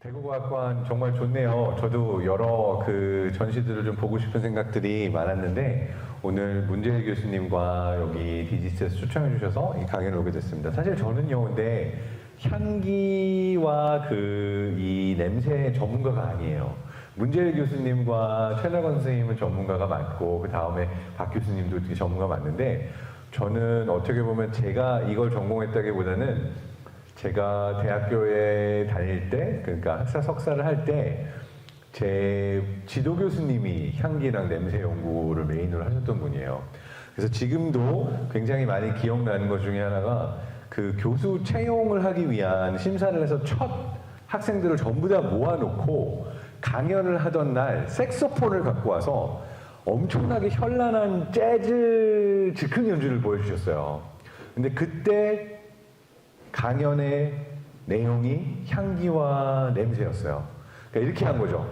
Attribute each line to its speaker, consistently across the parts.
Speaker 1: 대구과학관 정말 좋네요. 저도 여러 전시들을 좀 보고 싶은 생각들이 많았는데 오늘 문재일 교수님과 여기 디지스에서 추천해 주셔서 이 강연을 오게 됐습니다. 사실 저는요, 근데 향기와 이 냄새 전문가가 아니에요. 문재일 교수님과 최나건 선생님은 전문가가 많고 그 다음에 박 교수님도 전문가가 많은데 저는 어떻게 보면 제가 이걸 전공했다기보다는 제가 대학교에 다닐 때, 그러니까 학사 석사를 할 때 제 지도 교수님이 향기랑 냄새 연구를 메인으로 하셨던 분이에요. 그래서 지금도 굉장히 많이 기억나는 것 중에 하나가 그 교수 채용을 하기 위한 심사를 해서 첫 학생들을 전부 다 모아놓고 강연을 하던 날 색소폰을 갖고 와서 엄청나게 현란한 재즈 즉흥 연주를 보여주셨어요. 근데 그때 강연의 내용이 향기와 냄새였어요. 그러니까 이렇게 한 거죠.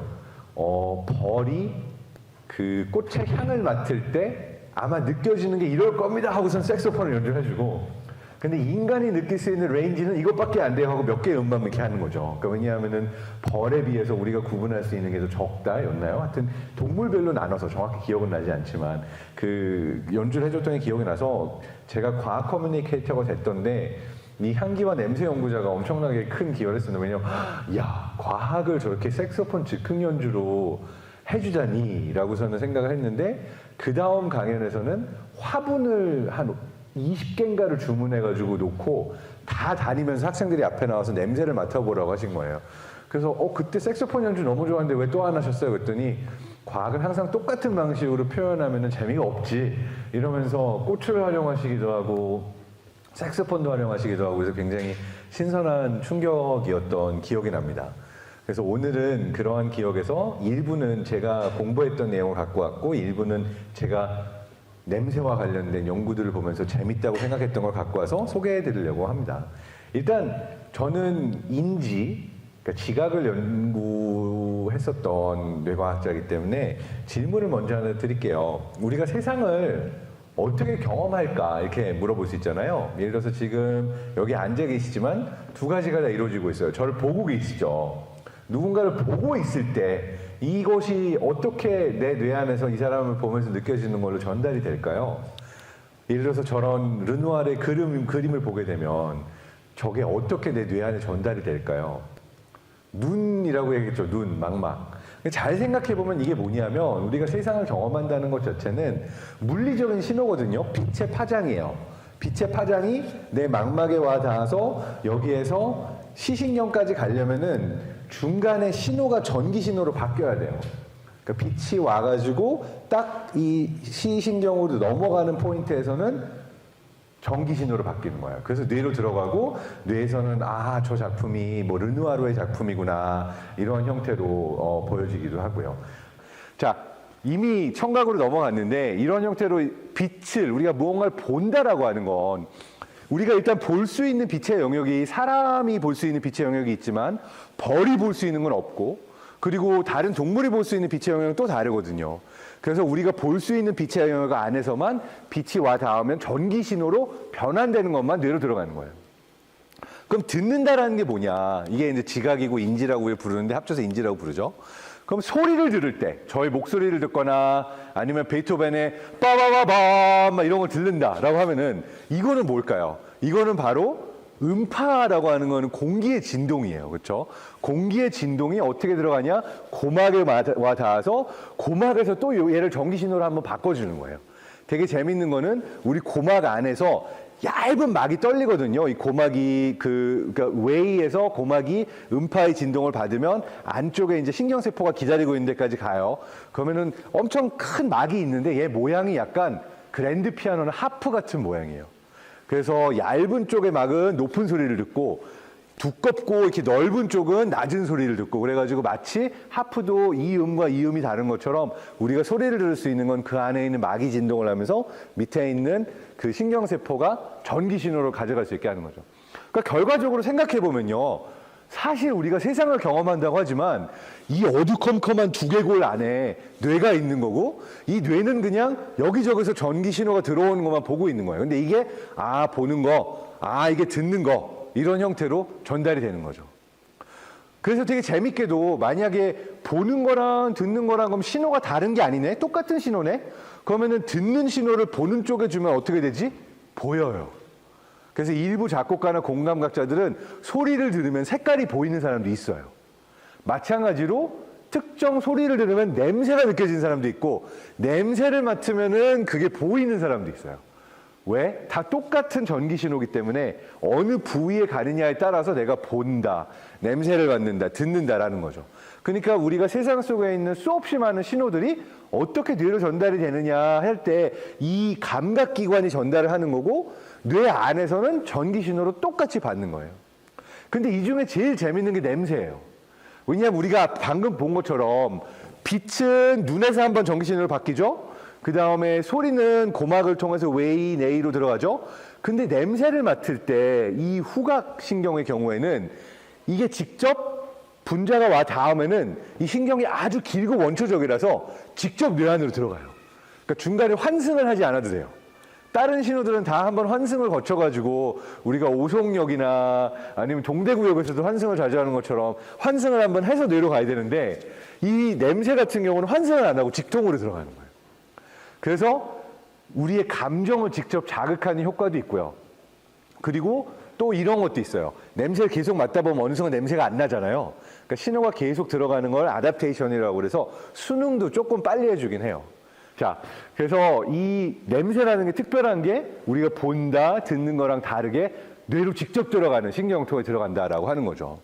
Speaker 1: 벌이 그 꽃의 향을 맡을 때 아마 느껴지는 게 이럴 겁니다 하고선 색소폰을 연주해주고, 근데 인간이 느낄 수 있는 레인지는 이것밖에 안 돼요 하고 몇 개의 음만 이렇게 하는 거죠. 그러니까 왜냐하면은 벌에 비해서 우리가 구분할 수 있는 게 더 적다였나요? 하여튼 동물별로 나눠서 정확히 기억은 나지 않지만 그 연주를 해줬던 게 기억이 나서 제가 과학 커뮤니케이터가 됐던데 이 향기와 냄새 연구자가 엄청나게 큰 기여를 했었는데, 왜냐면 야, 과학을 저렇게 색소폰 즉흥 연주로 해주자니 라고서는 생각을 했는데, 그 다음 강연에서는 화분을 한 20개인가를 주문해가지고 놓고 다 다니면서 학생들이 앞에 나와서 냄새를 맡아보라고 하신 거예요. 그래서 그때 색소폰 연주 너무 좋았는데 왜 또 안 하셨어요? 그랬더니 과학은 항상 똑같은 방식으로 표현하면 재미가 없지 이러면서 꽃을 활용하시기도 하고 색소폰도 활용하시기도 하고, 그래서 굉장히 신선한 충격이었던 기억이 납니다. 그래서 오늘은 그러한 기억에서 일부는 제가 공부했던 내용을 갖고 왔고 일부는 제가 냄새와 관련된 연구들을 보면서 재밌다고 생각했던 걸 갖고 와서 소개해 드리려고 합니다. 일단 저는 그러니까 지각을 연구했었던 뇌과학자이기 때문에 질문을 먼저 하나 드릴게요. 우리가 세상을 어떻게 경험할까 이렇게 물어볼 수 있잖아요. 예를 들어서 지금 여기 앉아 계시지만 두 가지가 다 이루어지고 있어요. 저를 보고 계시죠. 누군가를 보고 있을 때 이것이 어떻게 내 뇌 안에서 이 사람을 보면서 느껴지는 걸로 전달이 될까요? 예를 들어서 저런 르누아르의 그림을 보게 되면 저게 어떻게 내 뇌 안에 전달이 될까요? 눈이라고 얘기했죠. 눈, 망막. 잘 생각해보면 이게 뭐냐면 우리가 세상을 경험한다는 것 자체는 물리적인 신호거든요. 빛의 파장이에요. 빛의 파장이 내 망막에 와 닿아서 여기에서 시신경까지 가려면은 중간에 신호가 전기 신호로 바뀌어야 돼요. 그러니까 빛이 와가지고 딱 이 시신경으로 넘어가는 포인트에서는 전기 신호로 바뀌는 거예요. 그래서 뇌로 들어가고 뇌에서는 저 작품이 뭐 르누아르의 작품이구나 이런 형태로 보여지기도 하고요. 자, 이미 청각으로 넘어갔는데 이런 형태로 빛을 우리가 무언가를 본다라고 하는 건 우리가 일단 볼 수 있는 빛의 영역이 사람이 볼 수 있는 빛의 영역이 있지만 벌이 볼 수 있는 건 없고, 그리고 다른 동물이 볼 수 있는 빛의 영역은 또 다르거든요. 그래서 우리가 볼 수 있는 빛의 영역 안에서만 빛이 와 닿으면 전기 신호로 변환되는 것만 뇌로 들어가는 거예요. 그럼 듣는다라는 게 뭐냐? 이게 이제 지각이고 인지라고 부르는데 합쳐서 인지라고 부르죠. 그럼 소리를 들을 때, 저의 목소리를 듣거나 아니면 베토벤의 빠바바바 막 이런 걸 듣는다라고 하면은 이거는 뭘까요? 이거는 바로 음파라고 하는 거는 공기의 진동이에요. 그렇죠? 공기의 진동이 어떻게 들어가냐? 고막에 와 닿아서 고막에서 또 얘를 전기 신호로 한번 바꿔주는 거예요. 되게 재밌는 거는 우리 고막 안에서 얇은 막이 떨리거든요. 이 고막이 그러니까 웨이에서 고막이 음파의 진동을 받으면 안쪽에 이제 신경세포가 기다리고 있는 데까지 가요. 그러면은 엄청 큰 막이 있는데 얘 모양이 약간 그랜드 피아노나 하프 같은 모양이에요. 그래서 얇은 쪽의 막은 높은 소리를 듣고 두껍고 이렇게 넓은 쪽은 낮은 소리를 듣고, 그래가지고 마치 하프도 이 음과 이 음이 다른 것처럼 우리가 소리를 들을 수 있는 건 그 안에 있는 막이 진동을 하면서 밑에 있는 그 신경세포가 전기 신호를 가져갈 수 있게 하는 거죠. 그러니까 결과적으로 생각해보면요, 사실 우리가 세상을 경험한다고 하지만 이 어두컴컴한 두개골 안에 뇌가 있는 거고, 이 뇌는 그냥 여기저기서 전기 신호가 들어오는 것만 보고 있는 거예요. 근데 이게 보는 거, 이게 듣는 거, 이런 형태로 전달이 되는 거죠. 그래서 되게 재밌게도 만약에 보는 거랑 듣는 거랑 그럼 신호가 다른 게 아니네? 똑같은 신호네? 그러면은 듣는 신호를 보는 쪽에 주면 어떻게 되지? 보여요. 그래서 일부 작곡가나 공감각자들은 소리를 들으면 색깔이 보이는 사람도 있어요. 마찬가지로 특정 소리를 들으면 냄새가 느껴지는 사람도 있고 냄새를 맡으면은 그게 보이는 사람도 있어요. 왜? 다 똑같은 전기 신호기 때문에 어느 부위에 가느냐에 따라서 내가 본다, 냄새를 맡는다, 듣는다라는 거죠. 그러니까 우리가 세상 속에 있는 수없이 많은 신호들이 어떻게 뇌로 전달이 되느냐 할 때 이 감각기관이 전달을 하는 거고 뇌 안에서는 전기 신호로 똑같이 받는 거예요. 근데 이 중에 제일 재밌는 게 냄새예요. 왜냐하면 우리가 방금 본 것처럼 빛은 눈에서 한번 전기 신호를 바뀌죠. 그 다음에 소리는 고막을 통해서 웨이, 네이로 들어가죠. 근데 냄새를 맡을 때 이 후각신경의 경우에는 이게 직접 분자가 와 닿으면은 이 신경이 아주 길고 원초적이라서 직접 뇌 안으로 들어가요. 그러니까 중간에 환승을 하지 않아도 돼요. 다른 신호들은 다 한번 환승을 거쳐가지고 우리가 오송역이나 아니면 동대구역에서도 환승을 자주 하는 것처럼 환승을 한번 해서 뇌로 가야 되는데 이 냄새 같은 경우는 환승을 안 하고 직통으로 들어가는 거예요. 그래서 우리의 감정을 직접 자극하는 효과도 있고요. 그리고 또 이런 것도 있어요. 냄새를 계속 맡다 보면 어느 순간 냄새가 안 나잖아요. 그러니까 신호가 계속 들어가는 걸 아답테이션이라고 그래서 수능도 조금 빨리 해주긴 해요. 자, 그래서 이 냄새라는 게 특별한 게 우리가 본다, 듣는 거랑 다르게 뇌로 직접 들어가는 신경통에 들어간다라고 하는 거죠.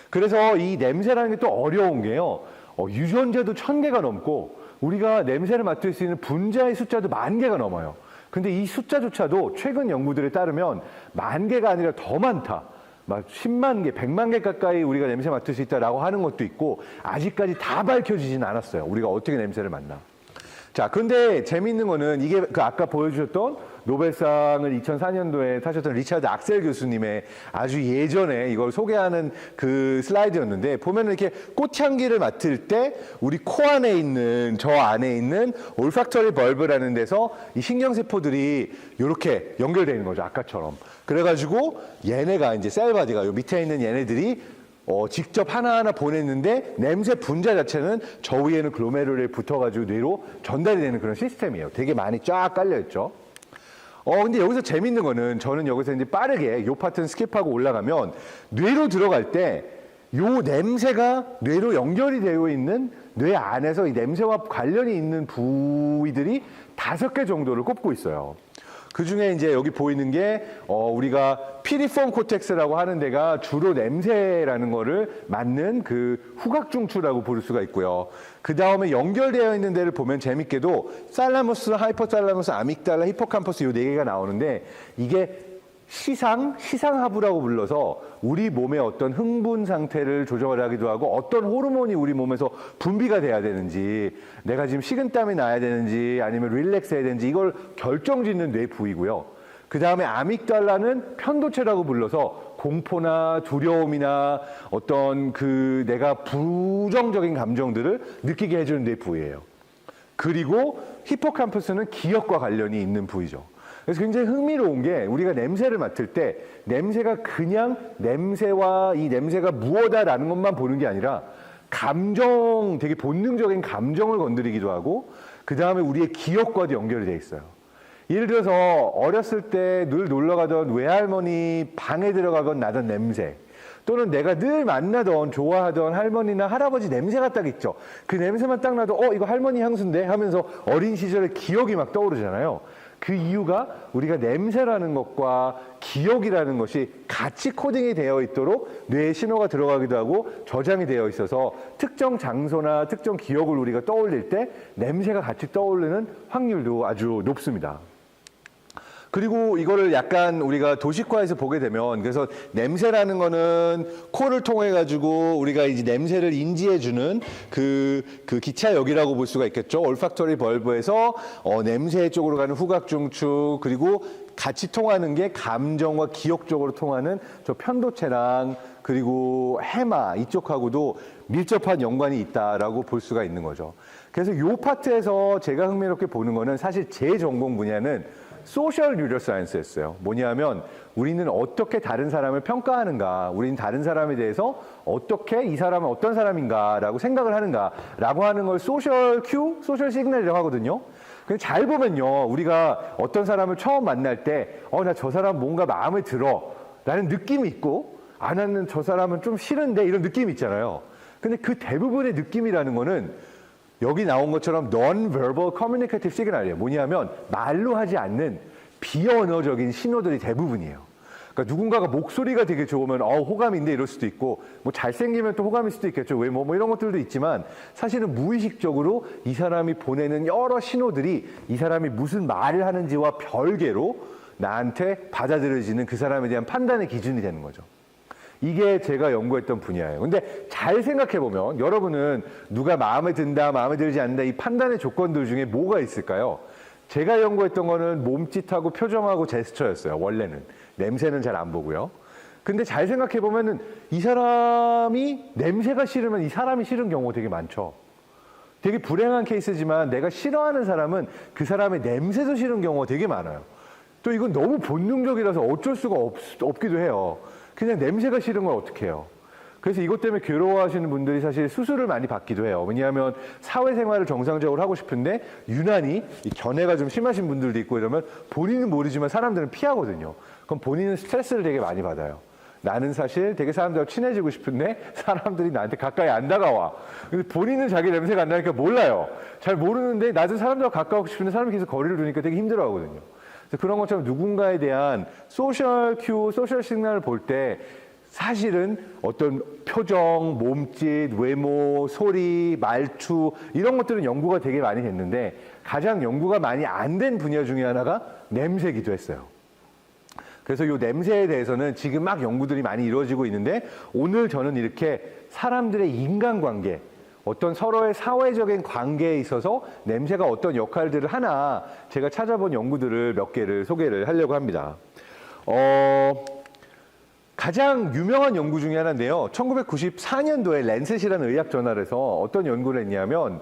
Speaker 1: 그래서 이 냄새라는 게 또 어려운 게요. 유전자도 1000개가 넘고 우리가 냄새를 맡을 수 있는 분자의 숫자도 10,000개가 넘어요. 근데 이 숫자조차도 최근 연구들에 따르면 10,000개가 아니라 더 많다. 막 10만 개, 100만 개 가까이 우리가 냄새 맡을 수 있다라고 하는 것도 있고 아직까지 다 밝혀지진 않았어요. 우리가 어떻게 냄새를 맡나. 자, 근데 재미있는 거는 이게 그 아까 보여주셨던 노벨상을 2004년도에 타셨던 리차드 악셀 교수님의 아주 예전에 이걸 소개하는 그 슬라이드였는데 보면은 이렇게 꽃향기를 맡을 때 우리 코 안에 있는 저 안에 있는 올팩터리 벌브라는 데서 이 신경세포들이 이렇게 연결되어 있는 거죠. 아까처럼. 그래가지고 얘네가 이제 셀바디가 요 밑에 있는 얘네들이 직접 하나하나 보냈는데 냄새 분자 자체는 저 위에는 글로메룰에 붙어가지고 뇌로 전달이 되는 그런 시스템이에요. 되게 많이 쫙 깔려있죠. 근데 여기서 재밌는 거는 저는 여기서 이제 빠르게 요 파트는 스킵하고 올라가면 뇌로 들어갈 때 요 냄새가 뇌로 연결이 되어 있는 뇌 안에서 이 냄새와 관련이 있는 부위들이 5개 정도를 꼽고 있어요. 그 중에 이제 여기 보이는 게 우리가 피리폼 코텍스라고 하는 데가 주로 냄새라는 거를 맡는 그 후각중추라고 부를 수가 있고요. 그 다음에 연결되어 있는 데를 보면 재밌게도 살라무스, 하이포살라무스, 아믹달라, 히포캄퍼스 요 4개가 나오는데 이게 시상하부라고 불러서 우리 몸의 어떤 흥분 상태를 조절하기도 하고 어떤 호르몬이 우리 몸에서 분비가 돼야 되는지 내가 지금 식은땀이 나야 되는지 아니면 릴렉스 해야 되는지 이걸 결정짓는 뇌 부위고요. 그 다음에 아믹달라는 편도체라고 불러서 공포나 두려움이나 어떤 그 내가 부정적인 감정들을 느끼게 해주는 뇌 부위예요. 그리고 히포캄퍼스는 기억과 관련이 있는 부위죠. 그래서 굉장히 흥미로운 게 우리가 냄새를 맡을 때 냄새가 그냥 냄새와 이 냄새가 무엇다라는 것만 보는 게 아니라 감정, 되게 본능적인 감정을 건드리기도 하고 그 다음에 우리의 기억과도 연결이 돼 있어요. 예를 들어서 어렸을 때 늘 놀러 가던 외할머니 방에 들어가건 나던 냄새 또는 내가 늘 만나던 좋아하던 할머니나 할아버지 냄새가 딱 있죠. 그 냄새만 딱 나도 이거 할머니 향수인데 하면서 어린 시절의 기억이 막 떠오르잖아요. 그 이유가 우리가 냄새라는 것과 기억이라는 것이 같이 코딩이 되어 있도록 뇌에 신호가 들어가기도 하고 저장이 되어 있어서 특정 장소나 특정 기억을 우리가 떠올릴 때 냄새가 같이 떠오르는 확률도 아주 높습니다. 그리고 이거를 약간 우리가 도식화해서 보게 되면 그래서 냄새라는 거는 코를 통해 가지고 우리가 이제 냄새를 인지해주는 그 기차역이라고 볼 수가 있겠죠. 올팩터리 벌브에서 냄새 쪽으로 가는 후각중추 그리고 같이 통하는 게 감정과 기억 쪽으로 통하는 저 편도체랑 그리고 해마 이쪽하고도 밀접한 연관이 있다라고 볼 수가 있는 거죠. 그래서 이 파트에서 제가 흥미롭게 보는 거는 사실 제 전공 분야는 소셜 뉴로사이언스였어요. 뭐냐면 우리는 어떻게 다른 사람을 평가하는가, 우리는 다른 사람에 대해서 어떻게 이 사람은 어떤 사람인가라고 생각을 하는가라고 하는 걸 소셜 큐, 소셜 시그널이라고 하거든요. 근데 잘 보면요, 우리가 어떤 사람을 처음 만날 때, 나 저 사람 뭔가 마음에 들어 라는 느낌이 있고, 안 하는 저 사람은 좀 싫은데 이런 느낌이 있잖아요. 근데 그 대부분의 느낌이라는 거는 여기 나온 것처럼 non-verbal communicative signal이에요. 뭐냐면 말로 하지 않는 비언어적인 신호들이 대부분이에요. 그러니까 누군가가 목소리가 되게 좋으면 호감인데 이럴 수도 있고, 뭐 잘생기면 또 호감일 수도 있겠죠. 외모 뭐 이런 것들도 있지만 사실은 무의식적으로 이 사람이 보내는 여러 신호들이 이 사람이 무슨 말을 하는지와 별개로 나한테 받아들여지는 그 사람에 대한 판단의 기준이 되는 거죠. 이게 제가 연구했던 분야예요. 근데 잘 생각해보면 여러분은 누가 마음에 든다, 마음에 들지 않는다 이 판단의 조건들 중에 뭐가 있을까요? 제가 연구했던 거는 몸짓하고 표정하고 제스처였어요. 원래는. 냄새는 잘 안 보고요. 근데 잘 생각해보면은 이 사람이 냄새가 싫으면 이 사람이 싫은 경우가 되게 많죠. 되게 불행한 케이스지만 내가 싫어하는 사람은 그 사람의 냄새도 싫은 경우가 되게 많아요. 또 이건 너무 본능적이라서 어쩔 수가 없기도 해요. 그냥 냄새가 싫은 걸 어떻게 해요? 그래서 이것 때문에 괴로워하시는 분들이 사실 수술을 많이 받기도 해요. 왜냐하면 사회생활을 정상적으로 하고 싶은데 유난히 이 견해가 좀 심하신 분들도 있고 이러면 본인은 모르지만 사람들은 피하거든요. 그럼 본인은 스트레스를 되게 많이 받아요. 나는 사실 되게 사람들하고 친해지고 싶은데 사람들이 나한테 가까이 안 다가와. 근데 본인은 자기 냄새가 안 나니까 몰라요. 잘 모르는데 나도 사람들하고 가까우고 싶은데 사람이 계속 거리를 두니까 되게 힘들어하거든요. 그래서 그런 것처럼 누군가에 대한 소셜 큐, 소셜 시그널을 볼 때 사실은 어떤 표정, 몸짓, 외모, 소리, 말투 이런 것들은 연구가 되게 많이 됐는데 가장 연구가 많이 안 된 분야 중에 하나가 냄새기도 했어요. 그래서 이 냄새에 대해서는 지금 막 연구들이 많이 이루어지고 있는데 오늘 저는 이렇게 사람들의 인간관계, 어떤 서로의 사회적인 관계에 있어서 냄새가 어떤 역할들을 하나 제가 찾아본 연구들을 몇 개를 소개를 하려고 합니다. 가장 유명한 연구 중에 하나인데요. 1994년도에 랜셋이라는 의학 저널에서 어떤 연구를 했냐면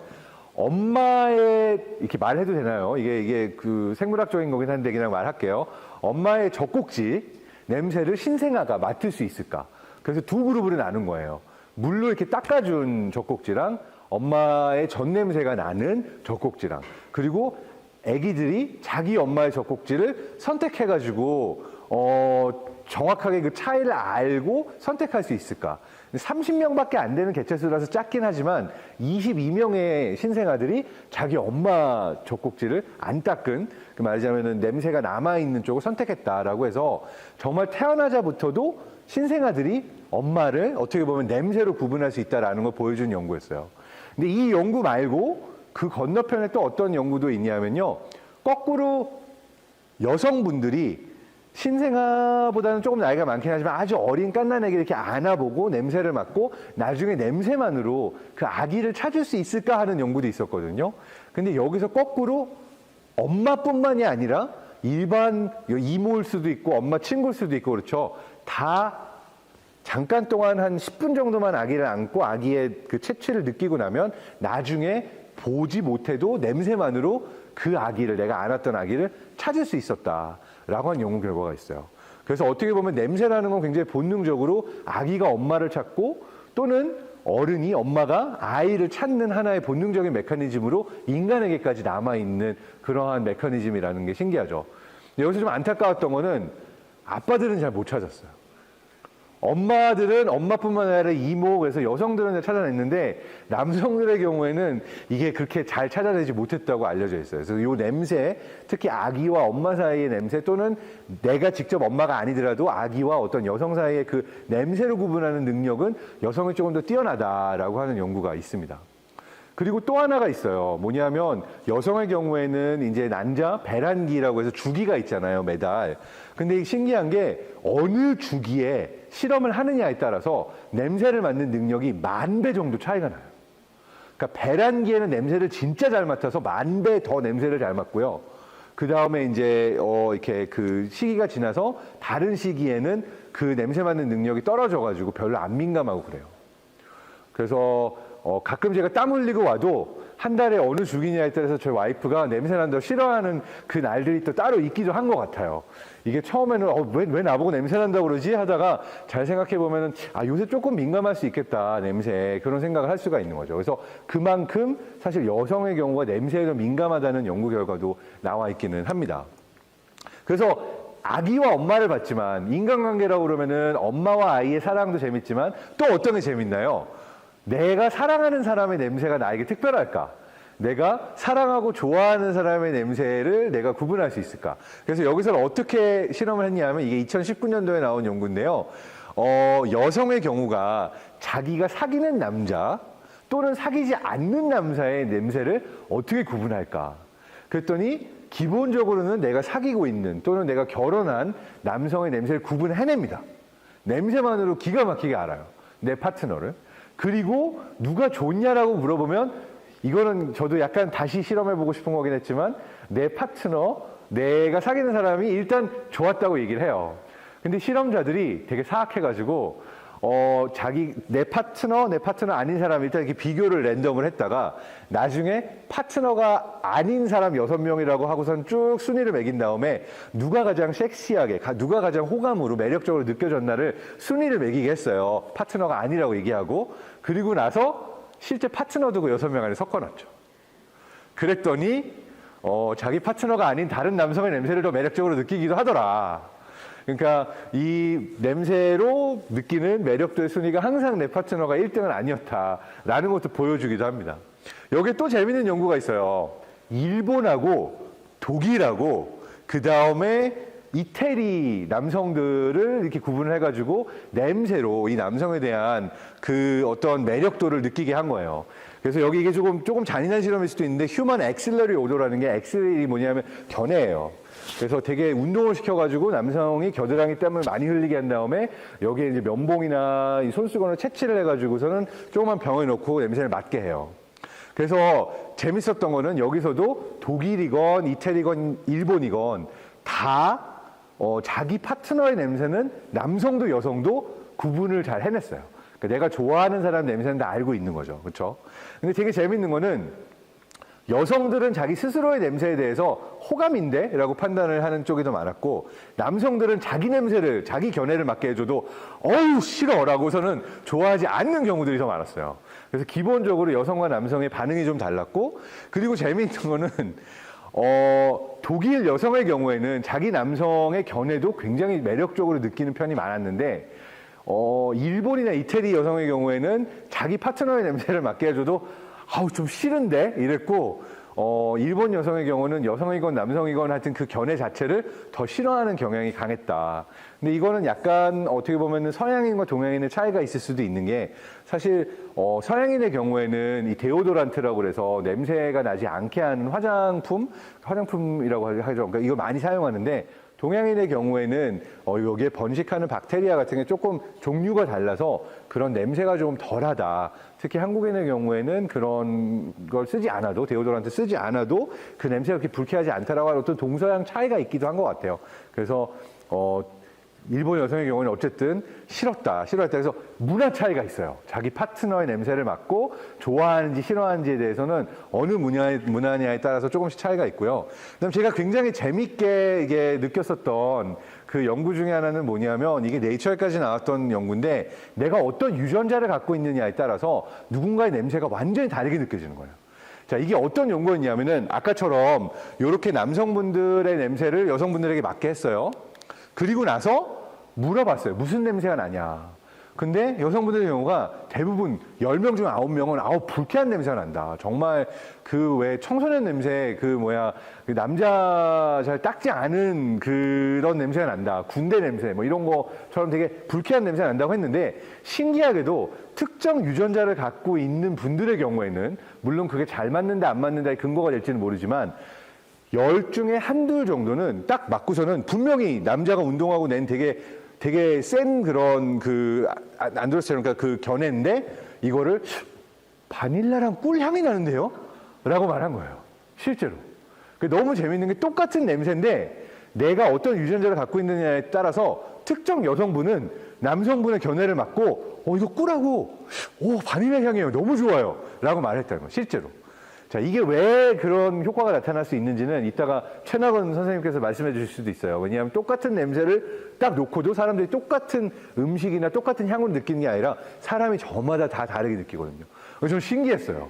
Speaker 1: 엄마의, 이렇게 말해도 되나요? 이게 그 생물학적인 거긴 한데 그냥 말할게요. 엄마의 젖꼭지 냄새를 신생아가 맡을 수 있을까? 그래서 두 그룹으로 나눈 거예요. 물로 이렇게 닦아준 젖꼭지랑 엄마의 젖 냄새가 나는 젖꼭지랑, 그리고 아기들이 자기 엄마의 젖꼭지를 선택해가지고 정확하게 그 차이를 알고 선택할 수 있을까? 30명밖에 안 되는 개체수라서 작긴 하지만 22명의 신생아들이 자기 엄마 젖꼭지를 안 닦은, 그 말하자면 냄새가 남아있는 쪽을 선택했다라고 해서 정말 태어나자부터도 신생아들이 엄마를 어떻게 보면 냄새로 구분할 수 있다는 걸 보여준 연구였어요. 근데 이 연구 말고 그 건너편에 또 어떤 연구도 있냐면요. 거꾸로 여성분들이 신생아보다는 조금 나이가 많긴 하지만 아주 어린 갓난아기를 이렇게 안아보고 냄새를 맡고 나중에 냄새만으로 그 아기를 찾을 수 있을까 하는 연구도 있었거든요. 근데 여기서 거꾸로 엄마뿐만이 아니라 일반 이모일 수도 있고 엄마 친구일 수도 있고 그렇죠. 다 잠깐 동안 한 10분 정도만 아기를 안고 아기의 그 채취를 느끼고 나면 나중에 보지 못해도 냄새만으로 그 아기를, 내가 안았던 아기를 찾을 수 있었다라고 하는 연구 결과가 있어요. 그래서 어떻게 보면 냄새라는 건 굉장히 본능적으로 아기가 엄마를 찾고 또는 어른이 엄마가 아이를 찾는 하나의 본능적인 메커니즘으로 인간에게까지 남아있는 그러한 메커니즘이라는 게 신기하죠. 여기서 좀 안타까웠던 거는 아빠들은 잘 못 찾았어요. 엄마들은 엄마뿐만 아니라 이모, 그래서 여성들은 찾아냈는데 남성들의 경우에는 이게 그렇게 잘 찾아내지 못했다고 알려져 있어요. 그래서 이 냄새, 특히 아기와 엄마 사이의 냄새 또는 내가 직접 엄마가 아니더라도 아기와 어떤 여성 사이의 그 냄새를 구분하는 능력은 여성이 조금 더 뛰어나다라고 하는 연구가 있습니다. 그리고 또 하나가 있어요. 뭐냐면 여성의 경우에는 이제 난자, 배란기라고 해서 주기가 있잖아요, 매달. 근데 신기한 게 어느 주기에 실험을 하느냐에 따라서 냄새를 맡는 능력이 10,000배 정도 차이가 나요. 그러니까 배란기에는 냄새를 진짜 잘 맡아서 10,000배 더 냄새를 잘 맡고요. 그 다음에 이제 이렇게 그 시기가 지나서 다른 시기에는 그 냄새 맡는 능력이 떨어져가지고 별로 안 민감하고 그래요. 그래서 가끔 제가 땀 흘리고 와도 한 달에 어느 주기냐에 따라서 저희 와이프가 냄새 난다고 싫어하는 그 날들이 또 따로 있기도 한 것 같아요. 이게 처음에는 왜 나보고 냄새 난다고 그러지 하다가 잘 생각해 보면은 요새 조금 민감할 수 있겠다 냄새 그런 생각을 할 수가 있는 거죠. 그래서 그만큼 사실 여성의 경우가 냄새에 더 민감하다는 연구 결과도 나와 있기는 합니다. 그래서 아기와 엄마를 봤지만 인간관계라고 그러면은 엄마와 아이의 사랑도 재밌지만 또 어떤 게 재밌나요? 내가 사랑하는 사람의 냄새가 나에게 특별할까? 내가 사랑하고 좋아하는 사람의 냄새를 내가 구분할 수 있을까? 그래서 여기서는 어떻게 실험을 했냐면 이게 2019년도에 나온 연구인데요. 여성의 경우가 자기가 사귀는 남자 또는 사귀지 않는 남자의 냄새를 어떻게 구분할까? 그랬더니 기본적으로는 내가 사귀고 있는 또는 내가 결혼한 남성의 냄새를 구분해냅니다. 냄새만으로 기가 막히게 알아요. 내 파트너를. 그리고 누가 좋냐라고 물어보면 이거는 저도 약간 다시 실험해보고 싶은 거긴 했지만 내 파트너, 내가 사귀는 사람이 일단 좋았다고 얘기를 해요. 근데 실험자들이 되게 사악해가지고 내 파트너 아닌 사람 일단 이렇게 비교를 랜덤을 했다가 나중에 파트너가 아닌 사람 6명이라고 하고선 쭉 순위를 매긴 다음에 누가 가장 섹시하게, 누가 가장 호감으로 매력적으로 느껴졌나를 순위를 매기게 했어요. 파트너가 아니라고 얘기하고 그리고 나서 실제 파트너도 그 6명 안에 섞어놨죠. 그랬더니 자기 파트너가 아닌 다른 남성의 냄새를 더 매력적으로 느끼기도 하더라. 그러니까 이 냄새로 느끼는 매력도의 순위가 항상 내 파트너가 1등은 아니었다라는 것도 보여주기도 합니다. 여기에 또 재밌는 연구가 있어요. 일본하고 독일하고 그 다음에 이태리 남성들을 이렇게 구분을 해가지고 냄새로 이 남성에 대한 그 어떤 매력도를 느끼게 한 거예요. 그래서 여기 이게 조금 잔인한 실험일 수도 있는데 휴먼 엑실러리 오도라는 게 엑실이 뭐냐면 견해예요. 그래서 되게 운동을 시켜가지고 남성이 겨드랑이 땀을 많이 흘리게 한 다음에 여기에 이제 면봉이나 이 손수건을 채취를 해가지고서는 조그만 병에 넣고 냄새를 맡게 해요. 그래서 재밌었던 거는 여기서도 독일이건 이태리건 일본이건 다 자기 파트너의 냄새는 남성도 여성도 구분을 잘 해냈어요. 그러니까 내가 좋아하는 사람 냄새는 다 알고 있는 거죠. 그렇죠? 근데 되게 재밌는 거는 여성들은 자기 스스로의 냄새에 대해서 호감인데? 라고 판단을 하는 쪽이 더 많았고 남성들은 자기 냄새를, 자기 견해를 맡게 해줘도 어우 싫어! 라고서는 좋아하지 않는 경우들이 더 많았어요. 그래서 기본적으로 여성과 남성의 반응이 좀 달랐고 그리고 재미있는 거는 독일 여성의 경우에는 자기 남성의 견해도 굉장히 매력적으로 느끼는 편이 많았는데 일본이나 이태리 여성의 경우에는 자기 파트너의 냄새를 맡게 해줘도 좀 싫은데? 이랬고 일본 여성의 경우는 여성이건 남성이건 하여튼 그 견해 자체를 더 싫어하는 경향이 강했다. 근데 이거는 약간 어떻게 보면 서양인과 동양인의 차이가 있을 수도 있는 게 사실 서양인의 경우에는 이 데오도란트라고 그래서 냄새가 나지 않게 하는 화장품이라고 하죠. 그러니까 이거 많이 사용하는데 동양인의 경우에는 여기에 번식하는 박테리아 같은 게 조금 종류가 달라서 그런 냄새가 좀 덜하다. 특히 한국인의 경우에는 그런 걸 쓰지 않아도 데오도란트 쓰지 않아도 그 냄새가 그렇게 불쾌하지 않다라고 하는 어떤 동서양 차이가 있기도 한 것 같아요. 그래서 일본 여성의 경우는 어쨌든 싫었다. 그래서 문화 차이가 있어요. 자기 파트너의 냄새를 맡고 좋아하는지 싫어하는지에 대해서는 어느 문화냐에 따라서 조금씩 차이가 있고요. 그다음 제가 굉장히 재밌게 이게 느꼈었던 그 연구 중에 하나는 뭐냐면 이게 네이처에까지 나왔던 연구인데 내가 어떤 유전자를 갖고 있느냐에 따라서 누군가의 냄새가 완전히 다르게 느껴지는 거예요. 자, 이게 어떤 연구였냐면은 아까처럼 이렇게 남성분들의 냄새를 여성분들에게 맡게 했어요. 그리고 나서 물어봤어요. 무슨 냄새가 나냐. 근데 여성분들의 경우가 대부분 10명 중 9명은 불쾌한 냄새가 난다. 정말 그 왜 청소년 냄새 그 남자 잘 닦지 않은 그런 냄새가 난다. 군대 냄새 뭐 이런 거처럼 되게 불쾌한 냄새가 난다고 했는데 신기하게도 특정 유전자를 갖고 있는 분들의 경우에는 물론 그게 잘 맞는다 안 맞는다의 근거가 될지는 모르지만 10 중에 한둘 정도는 딱 맞고서는 분명히 남자가 운동하고 낸 되게 센 그런 그 안드로스테론 그러니까 그 견해인데 이거를 바닐라랑 꿀 향이 나는데요? 라고 말한 거예요. 실제로. 너무 재밌는 게 똑같은 냄새인데 내가 어떤 유전자를 갖고 있느냐에 따라서 특정 여성분은 남성분의 견해를 맡고 이거 꿀하고 바닐라 향이에요. 너무 좋아요. 라고 말했다는 거예요. 실제로. 자, 이게 왜 그런 효과가 나타날 수 있는지는 이따가 최낙원 선생님께서 말씀해 주실 수도 있어요. 왜냐하면 똑같은 냄새를 딱 놓고도 사람들이 똑같은 음식이나 똑같은 향을 느끼는 게 아니라 사람이 저마다 다 다르게 느끼거든요. 그래서 좀 신기했어요.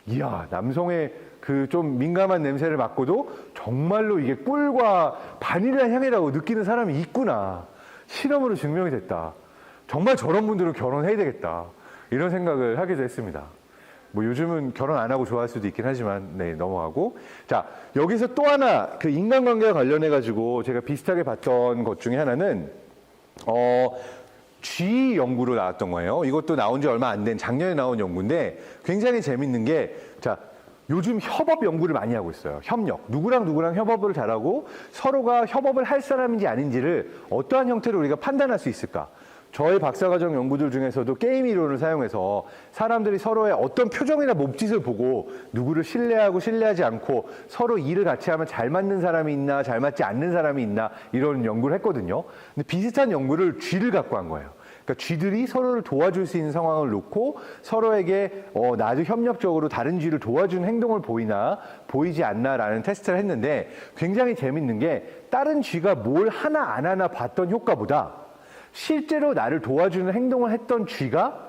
Speaker 1: 이야, 남성의 그 좀 민감한 냄새를 맡고도 정말로 이게 꿀과 바닐라 향이라고 느끼는 사람이 있구나. 실험으로 증명이 됐다. 정말 저런 분들은 결혼해야 되겠다. 이런 생각을 하기도 했습니다. 뭐 요즘은 결혼 안 하고 좋아할 수도 있긴 하지만, 네, 넘어가고. 자, 여기서 또 하나 그 인간관계와 관련해가지고 제가 비슷하게 봤던 것 중에 하나는, 쥐 연구로 나왔던 거예요. 이것도 나온 지 얼마 안 된 작년에 나온 연구인데 굉장히 재밌는 게, 자, 요즘 협업 연구를 많이 하고 있어요. 협력. 누구랑 누구랑 협업을 잘하고 서로가 협업을 할 사람인지 아닌지를 어떠한 형태로 우리가 판단할 수 있을까? 저의 박사과정 연구들 중에서도 게임 이론을 사용해서 사람들이 서로의 어떤 표정이나 몸짓을 보고 누구를 신뢰하고 신뢰하지 않고 서로 일을 같이 하면 잘 맞는 사람이 있나 잘 맞지 않는 사람이 있나 이런 연구를 했거든요. 근데 비슷한 연구를 쥐를 갖고 한 거예요. 그러니까 쥐들이 서로를 도와줄 수 있는 상황을 놓고 서로에게 나도 협력적으로 다른 쥐를 도와주는 행동을 보이나 보이지 않나라는 테스트를 했는데 굉장히 재밌는 게 다른 쥐가 뭘 하나 안 하나 봤던 효과보다 실제로 나를 도와주는 행동을 했던 쥐가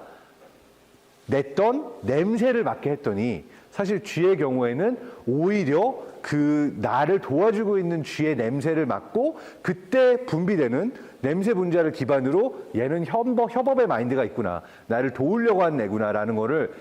Speaker 1: 냈던 냄새를 맡게 했더니 사실 쥐의 경우에는 오히려 그 나를 도와주고 있는 쥐의 냄새를 맡고 그때 분비되는 냄새 분자를 기반으로 얘는 협업의 마인드가 있구나. 나를 도우려고 하는 애구나라는 거를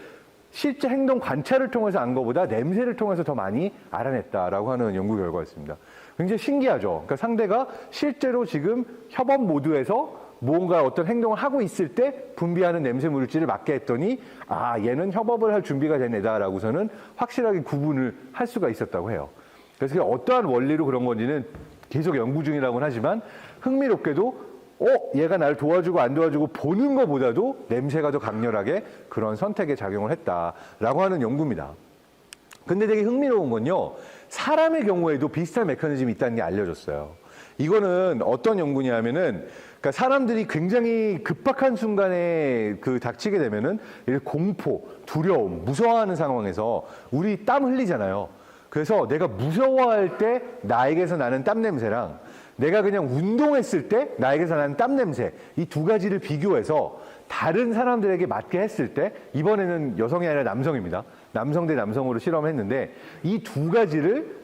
Speaker 1: 실제 행동 관찰을 통해서 안 거보다 냄새를 통해서 더 많이 알아냈다라고 하는 연구 결과였습니다. 굉장히 신기하죠. 그러니까 상대가 실제로 지금 협업 모드에서 뭔가 어떤 행동을 하고 있을 때 분비하는 냄새 물질을 맡게 했더니 아, 얘는 협업을 할 준비가 된 애다라고서는 확실하게 구분을 할 수가 있었다고 해요. 그래서 어떠한 원리로 그런 건지는 계속 연구 중이라고는 하지만 흥미롭게도 얘가 나를 도와주고 안 도와주고 보는 것보다도 냄새가 더 강렬하게 그런 선택에 작용을 했다라고 하는 연구입니다. 근데 되게 흥미로운 건요. 사람의 경우에도 비슷한 메커니즘이 있다는 게 알려졌어요. 이거는 어떤 연구냐면은 그러니까 사람들이 굉장히 급박한 순간에 그 닥치게 되면은 공포, 두려움, 무서워하는 상황에서 우리 땀 흘리잖아요. 그래서 내가 무서워할 때 나에게서 나는 땀 냄새랑 내가 그냥 운동했을 때 나에게서 나는 땀 냄새 이 두 가지를 비교해서 다른 사람들에게 맞게 했을 때 이번에는 여성이 아니라 남성입니다. 남성 대 남성으로 실험했는데 이 두 가지를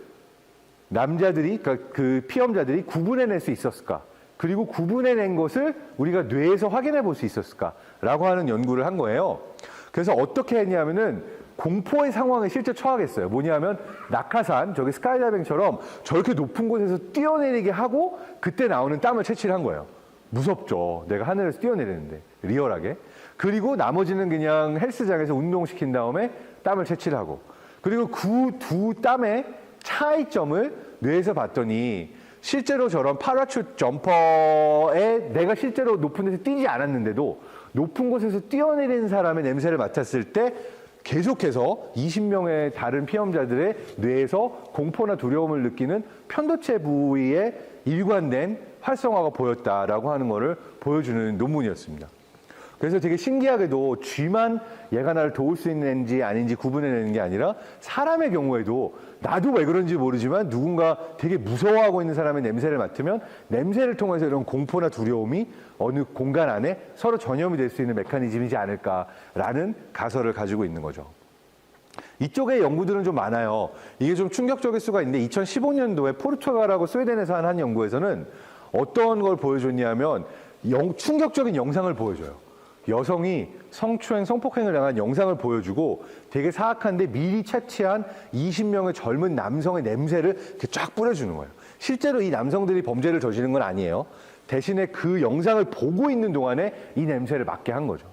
Speaker 1: 남자들이 그러니까 그 피험자들이 구분해낼 수 있었을까? 그리고 구분해낸 것을 우리가 뇌에서 확인해 볼 수 있었을까라고 하는 연구를 한 거예요. 그래서 어떻게 했냐면은 공포의 상황에 실제 처하겠어요. 뭐냐면 낙하산, 저기 스카이다이빙처럼 저렇게 높은 곳에서 뛰어내리게 하고 그때 나오는 땀을 채취를 한 거예요. 무섭죠. 내가 하늘에서 뛰어내리는데 리얼하게. 그리고 나머지는 그냥 헬스장에서 운동시킨 다음에 땀을 채취를 하고 그리고 그 두 땀의 차이점을 뇌에서 봤더니 실제로 저런 파라슈트 점퍼에 내가 실제로 높은 데서 뛰지 않았는데도 높은 곳에서 뛰어내리는 사람의 냄새를 맡았을 때 계속해서 20명의 다른 피험자들의 뇌에서 공포나 두려움을 느끼는 편도체 부위에 일관된 활성화가 보였다라고 하는 것을 보여주는 논문이었습니다. 그래서 되게 신기하게도 쥐만 얘가 나를 도울 수 있는지 아닌지 구분해내는 게 아니라 사람의 경우에도 나도 왜 그런지 모르지만 누군가 되게 무서워하고 있는 사람의 냄새를 맡으면 냄새를 통해서 이런 공포나 두려움이 어느 공간 안에 서로 전염이 될 수 있는 메커니즘이지 않을까라는 가설을 가지고 있는 거죠. 이쪽의 연구들은 좀 많아요. 이게 좀 충격적일 수가 있는데 2015년도에 포르투갈하고 스웨덴에서 한 연구에서는 어떤 걸 보여줬냐면 충격적인 영상을 보여줘요. 여성이 성추행, 성폭행을 당한 영상을 보여주고 되게 사악한데 미리 채취한 20명의 젊은 남성의 냄새를 이렇게 쫙 뿌려주는 거예요. 실제로 이 남성들이 범죄를 저지른 건 아니에요. 대신에 그 영상을 보고 있는 동안에 이 냄새를 맡게 한 거죠.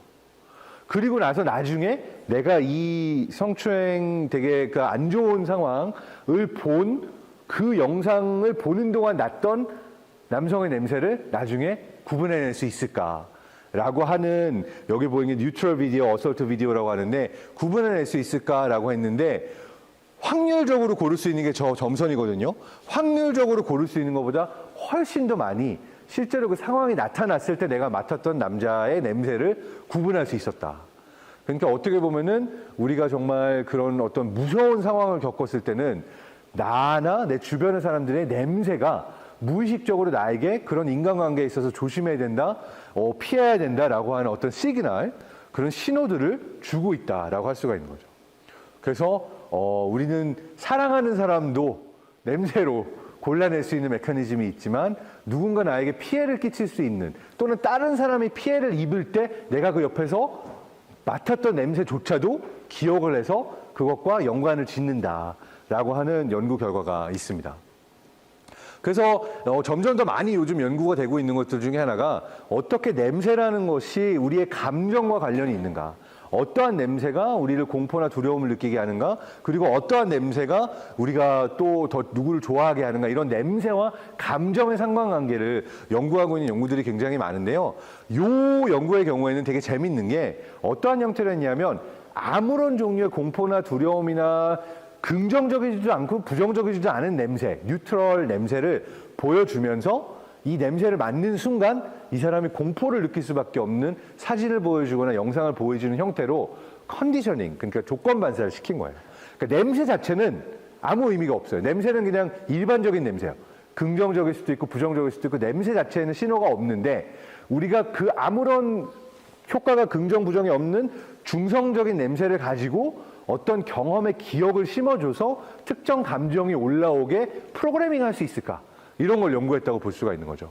Speaker 1: 그리고 나서 나중에 내가 이 성추행 되게 그 안 좋은 상황을 본 그 영상을 보는 동안 났던 남성의 냄새를 나중에 구분해낼 수 있을까? 라고 하는 여기 보이는 게 뉴트럴 비디오, 어설트 비디오라고 하는데 구분해낼 수 있을까라고 했는데 확률적으로 고를 수 있는 게 저 점선이거든요. 확률적으로 고를 수 있는 것보다 훨씬 더 많이 실제로 그 상황이 나타났을 때 내가 맡았던 남자의 냄새를 구분할 수 있었다. 그러니까 어떻게 보면은 우리가 정말 그런 어떤 무서운 상황을 겪었을 때는 나나 내 주변의 사람들의 냄새가 무의식적으로 나에게 그런 인간관계에 있어서 조심해야 된다, 피해야 된다라고 하는 어떤 시그널, 그런 신호들을 주고 있다라고 할 수가 있는 거죠. 그래서 우리는 사랑하는 사람도 냄새로 골라낼 수 있는 메커니즘이 있지만 누군가 나에게 피해를 끼칠 수 있는 또는 다른 사람이 피해를 입을 때 내가 그 옆에서 맡았던 냄새조차도 기억을 해서 그것과 연관을 짓는다라고 하는 연구 결과가 있습니다. 그래서 점점 더 많이 요즘 연구가 되고 있는 것들 중에 하나가 어떻게 냄새라는 것이 우리의 감정과 관련이 있는가, 어떠한 냄새가 우리를 공포나 두려움을 느끼게 하는가, 그리고 어떠한 냄새가 우리가 또 더 누구를 좋아하게 하는가, 이런 냄새와 감정의 상관관계를 연구하고 있는 연구들이 굉장히 많은데요. 이 연구의 경우에는 되게 재밌는 게 어떠한 형태로 했냐면 아무런 종류의 공포나 두려움이나 긍정적이지도 않고 부정적이지도 않은 냄새, 뉴트럴 냄새를 보여주면서 이 냄새를 맡는 순간 이 사람이 공포를 느낄 수밖에 없는 사진을 보여주거나 영상을 보여주는 형태로 컨디셔닝, 그러니까 조건 반사를 시킨 거예요. 그러니까 냄새 자체는 아무 의미가 없어요. 냄새는 그냥 일반적인 냄새예요. 긍정적일 수도 있고 부정적일 수도 있고 냄새 자체에는 신호가 없는데 우리가 그 아무런 효과가 긍정 부정이 없는 중성적인 냄새를 가지고 어떤 경험의 기억을 심어줘서 특정 감정이 올라오게 프로그래밍할 수 있을까? 이런 걸 연구했다고 볼 수가 있는 거죠.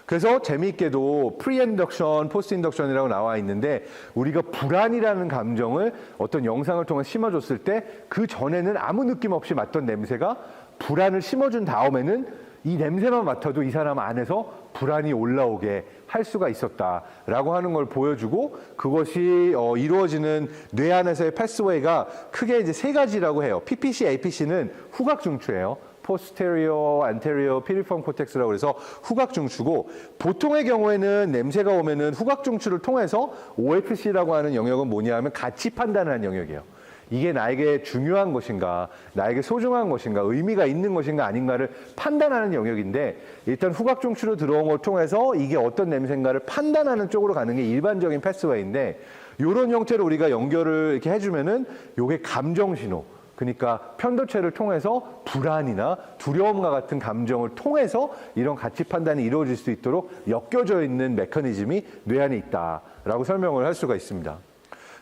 Speaker 1: 그래서 재미있게도 프리인덕션, 포스트인덕션이라고 나와 있는데 우리가 불안이라는 감정을 어떤 영상을 통해 심어줬을 때 그 전에는 아무 느낌 없이 맡던 냄새가 불안을 심어준 다음에는 이 냄새만 맡아도 이 사람 안에서 불안이 올라오게 할 수가 있었다라고 하는 걸 보여주고 그것이 이루어지는 뇌 안에서의 패스웨이가 크게 이제 세 가지라고 해요. PPC, APC는 후각 중추예요. posterior, anterior, piriform cortex라고 그래서 후각 중추고 보통의 경우에는 냄새가 오면은 후각 중추를 통해서 OFC라고 하는 영역은 뭐냐 하면 가치 판단하는 영역이에요. 이게 나에게 중요한 것인가, 나에게 소중한 것인가, 의미가 있는 것인가 아닌가를 판단하는 영역인데 일단 후각 중추로 들어온 걸 통해서 이게 어떤 냄새인가를 판단하는 쪽으로 가는 게 일반적인 패스웨이인데 이런 형태로 우리가 연결을 이렇게 해주면은 요게 감정 신호, 그러니까 편도체를 통해서 불안이나 두려움과 같은 감정을 통해서 이런 가치 판단이 이루어질 수 있도록 엮여져 있는 메커니즘이 뇌 안에 있다라고 설명을 할 수가 있습니다.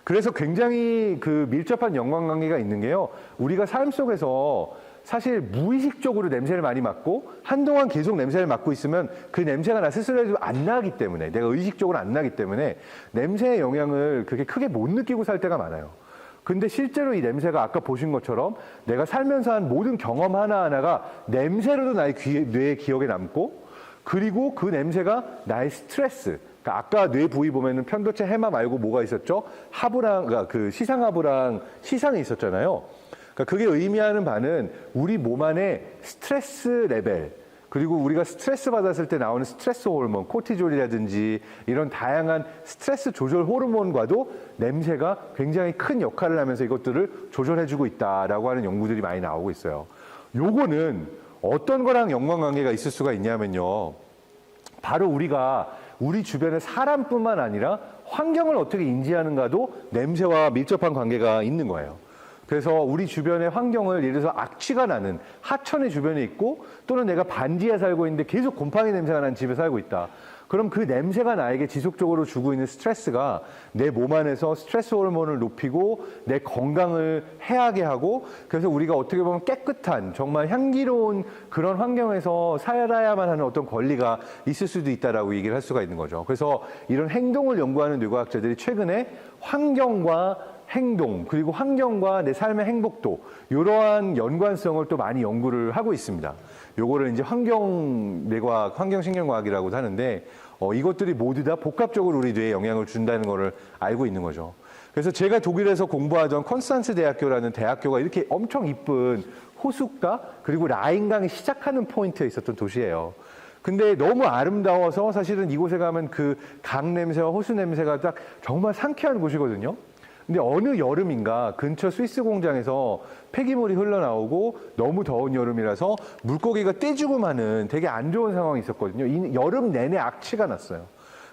Speaker 1: 그래서 굉장히 그 밀접한 연관관계가 있는 게요. 우리가 삶 속에서 사실 무의식적으로 냄새를 많이 맡고 한동안 계속 냄새를 맡고 있으면 그 냄새가 나 스스로에도 안 나기 때문에, 내가 의식적으로 안 나기 때문에 냄새의 영향을 그렇게 크게 못 느끼고 살 때가 많아요. 근데 실제로 이 냄새가 아까 보신 것처럼 내가 살면서 한 모든 경험 하나하나가 냄새로도 나의 뇌의 기억에 남고 그리고 그 냄새가 나의 스트레스, 그러니까 아까 뇌 부위 보면은 편도체 해마 말고 뭐가 있었죠? 하부랑, 그러니까 그 시상하부랑 시상이 있었잖아요. 그러니까 그게 의미하는 바는 우리 몸 안에 스트레스 레벨, 그리고 우리가 스트레스 받았을 때 나오는 스트레스 호르몬, 코티졸이라든지 이런 다양한 스트레스 조절 호르몬과도 냄새가 굉장히 큰 역할을 하면서 이것들을 조절해주고 있다라고 하는 연구들이 많이 나오고 있어요. 요거는 어떤 거랑 연관관계가 있을 수가 있냐면요. 바로 우리가 우리 주변의 사람뿐만 아니라 환경을 어떻게 인지하는가도 냄새와 밀접한 관계가 있는 거예요. 그래서 우리 주변의 환경을 예를 들어서 악취가 나는 하천의 주변에 있고 또는 내가 반지하에 살고 있는데 계속 곰팡이 냄새가 나는 집에 살고 있다. 그럼 그 냄새가 나에게 지속적으로 주고 있는 스트레스가 내 몸 안에서 스트레스 호르몬을 높이고 내 건강을 해하게 하고 그래서 우리가 어떻게 보면 깨끗한 정말 향기로운 그런 환경에서 살아야만 하는 어떤 권리가 있을 수도 있다라고 얘기를 할 수가 있는 거죠. 그래서 이런 행동을 연구하는 뇌과학자들이 최근에 환경과 행동 그리고 환경과 내 삶의 행복도 이러한 연관성을 또 많이 연구를 하고 있습니다. 요거를 이제 환경뇌과학, 환경신경과학이라고도 하는데 이것들이 모두 다 복합적으로 우리 뇌에 영향을 준다는 거를 알고 있는 거죠. 그래서 제가 독일에서 공부하던 콘스탄츠 대학교라는 대학교가 이렇게 엄청 이쁜 호숫가 그리고 라인강이 시작하는 포인트에 있었던 도시예요. 근데 너무 아름다워서 사실은 이곳에 가면 그 강 냄새와 호수 냄새가 딱 정말 상쾌한 곳이거든요. 근데 어느 여름인가 근처 스위스 공장에서 폐기물이 흘러나오고 너무 더운 여름이라서 물고기가 떼죽음 마는 되게 안 좋은 상황이 있었거든요. 이 여름 내내 악취가 났어요.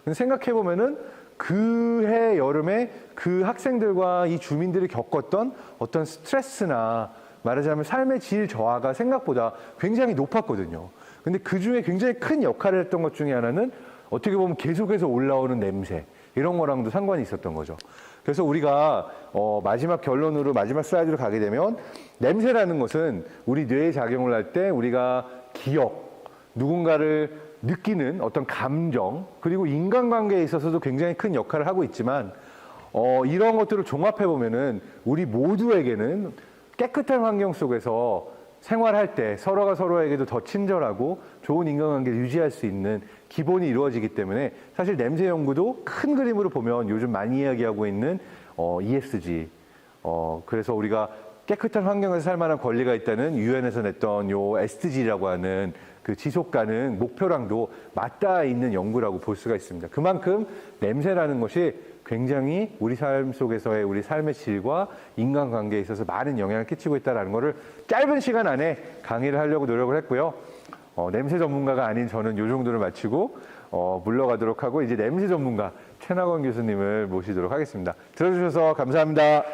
Speaker 1: 근데 생각해보면은 그해 여름에 그 학생들과 이 주민들이 겪었던 어떤 스트레스나 말하자면 삶의 질 저하가 생각보다 굉장히 높았거든요. 근데 그 중에 굉장히 큰 역할을 했던 것 중에 하나는 어떻게 보면 계속해서 올라오는 냄새, 이런 거랑도 상관이 있었던 거죠. 그래서 우리가 마지막 결론으로 마지막 슬라이드로 가게 되면 냄새라는 것은 우리 뇌에 작용을 할 때 우리가 기억, 누군가를 느끼는 어떤 감정, 그리고 인간관계에 있어서도 굉장히 큰 역할을 하고 있지만 이런 것들을 종합해 보면은 우리 모두에게는 깨끗한 환경 속에서 생활할 때 서로가 서로에게도 더 친절하고 좋은 인간관계를 유지할 수 있는 기본이 이루어지기 때문에 사실 냄새 연구도 큰 그림으로 보면 요즘 많이 이야기하고 있는 ESG, 그래서 우리가 깨끗한 환경에서 살 만한 권리가 있다는 유엔에서 냈던 요 SDG라고 하는 그 지속 가능 목표랑도 맞닿아 있는 연구라고 볼 수가 있습니다. 그만큼 냄새라는 것이 굉장히 우리 삶 속에서의 우리 삶의 질과 인간관계에 있어서 많은 영향을 끼치고 있다는 것을 짧은 시간 안에 강의를 하려고 노력을 했고요. 냄새 전문가가 아닌 저는 이 정도를 마치고 물러가도록 하고 이제 냄새 전문가 최낙원 교수님을 모시도록 하겠습니다. 들어주셔서 감사합니다.